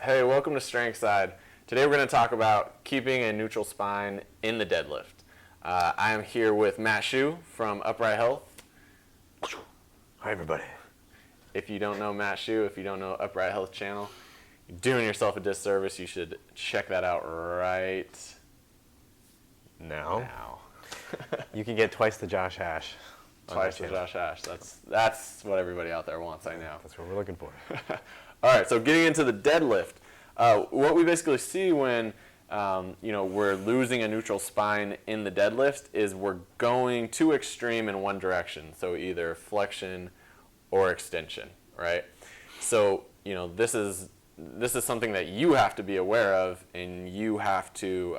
Hey, welcome to Strength Side. Today we're going to talk about keeping a neutral spine in the deadlift. I am here with Matt Shu from Upright Health. Hi, everybody. If you don't know Matt Shu, if you don't know Upright Health channel, you're doing yourself a disservice. You should check that out right now. You can get twice the Josh Hash. Twice the Josh Hash. That's what everybody out there wants, I know. That's what we're looking for. All right, so getting into the deadlift, what we basically see when we're losing a neutral spine in the deadlift is we're going too extreme in one direction, so either flexion or extension, right? So this is something that you have to be aware of, and you have to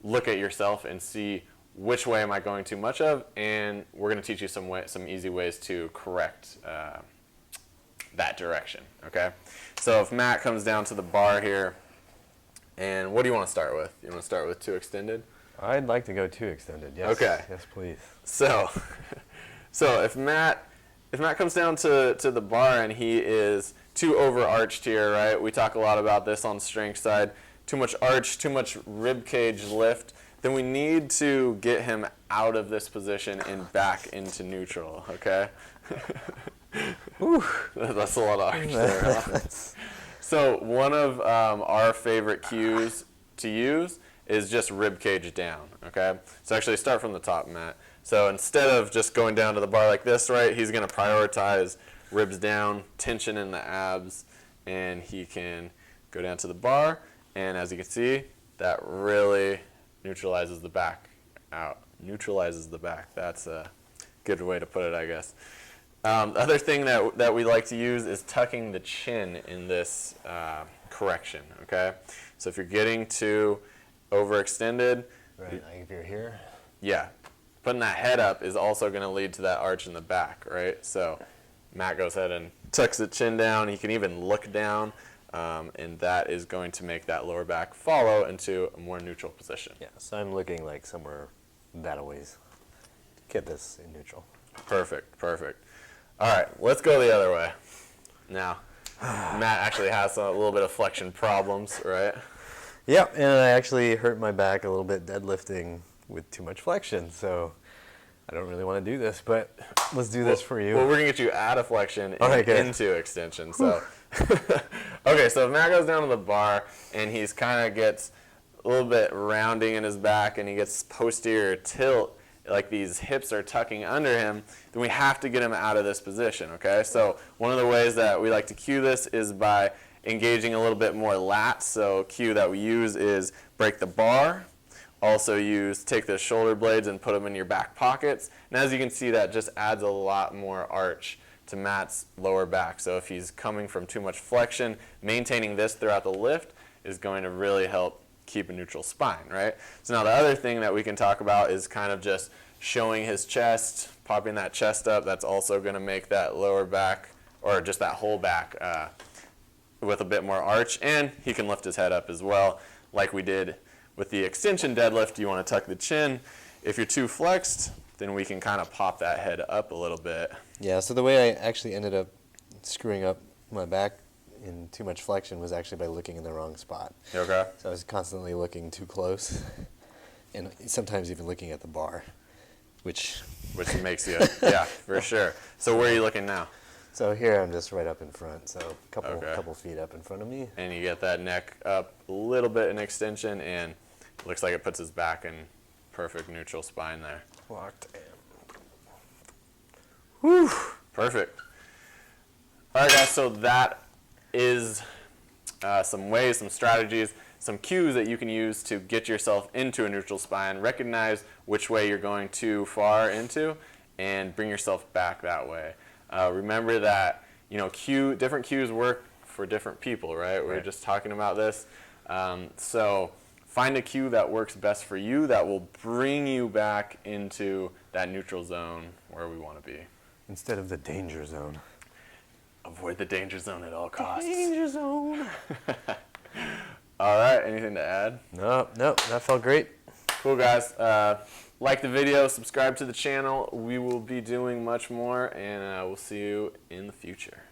look at yourself and see which way am I going too much of, and we're going to teach you some easy ways to correct that direction, okay? So if Matt comes down to the bar here, and what do you want to start with? You want to start with too extended? I'd like to go too extended, yes. Okay. Yes, please. So if Matt comes down to the bar and he is too overarched here, right? We talk a lot about this on Strength Side. Too much arch, too much rib cage lift. Then we need to get him out of this position and back into neutral, okay? That's a lot of arch there, huh? So one of our favorite cues to use is just rib cage down, okay? So actually start from the top, Matt. So instead of just going down to the bar like this, right, he's gonna prioritize ribs down, tension in the abs, and he can go down to the bar, and as you can see, that really neutralizes the back out. Neutralizes the back. That's a good way to put it, I guess. The other thing that we like to use is tucking the chin in this correction, okay? So if you're getting too overextended. Right, like if you're here. Yeah. Putting that head up is also going to lead to that arch in the back, right? So Matt goes ahead and tucks the chin down. He can even look down, and that is going to make that lower back follow into a more neutral position. Yeah, so I'm looking like somewhere that ways. Get this in neutral. Perfect, perfect. All right, let's go the other way. Now, Matt actually has a little bit of flexion problems, right? Yep, and I actually hurt my back a little bit deadlifting with too much flexion, so I don't really want to do this, but let's do this for you. Well, we're going to get you out of flexion and into extension. So, okay, so if Matt goes down to the bar and he's kind of gets a little bit rounding in his back and he gets posterior tilt, like these hips are tucking under him, then we have to get him out of this position, okay? So one of the ways that we like to cue this is by engaging a little bit more lats. So cue that we use is break the bar. Also take the shoulder blades and put them in your back pockets. And as you can see, that just adds a lot more arch to Matt's lower back. So if he's coming from too much flexion, maintaining this throughout the lift is going to really help keep a neutral spine, right? So now the other thing that we can talk about is kind of just showing his chest, popping that chest up. That's also going to make that lower back, or just that whole back, with a bit more arch, and he can lift his head up as well, like we did with the extension deadlift. You want to tuck the chin. If you're too flexed, then we can kind of pop that head up a little bit. Yeah, so the way I actually ended up screwing up my back in too much flexion was actually by looking in the wrong spot. Okay. So I was constantly looking too close, and sometimes even looking at the bar, which makes you, yeah, for sure. So where are you looking now? So here I'm just right up in front, so a couple feet up in front of me. And you get that neck up a little bit in extension, and it looks like it puts his back in perfect neutral spine there. Locked in. Whew, perfect. All right, guys, so that is some ways, some strategies, some cues that you can use to get yourself into a neutral spine. Recognize which way you're going too far into and bring yourself back that way. Remember that different cues work for different people, right? We were just talking about this. So find a cue that works best for you that will bring you back into that neutral zone where we want to be. Instead of the danger zone. Avoid the danger zone at all costs. Danger zone. All right, anything to add? No, that felt great. Cool, guys. Like the video, subscribe to the channel. We will be doing much more, and we'll see you in the future.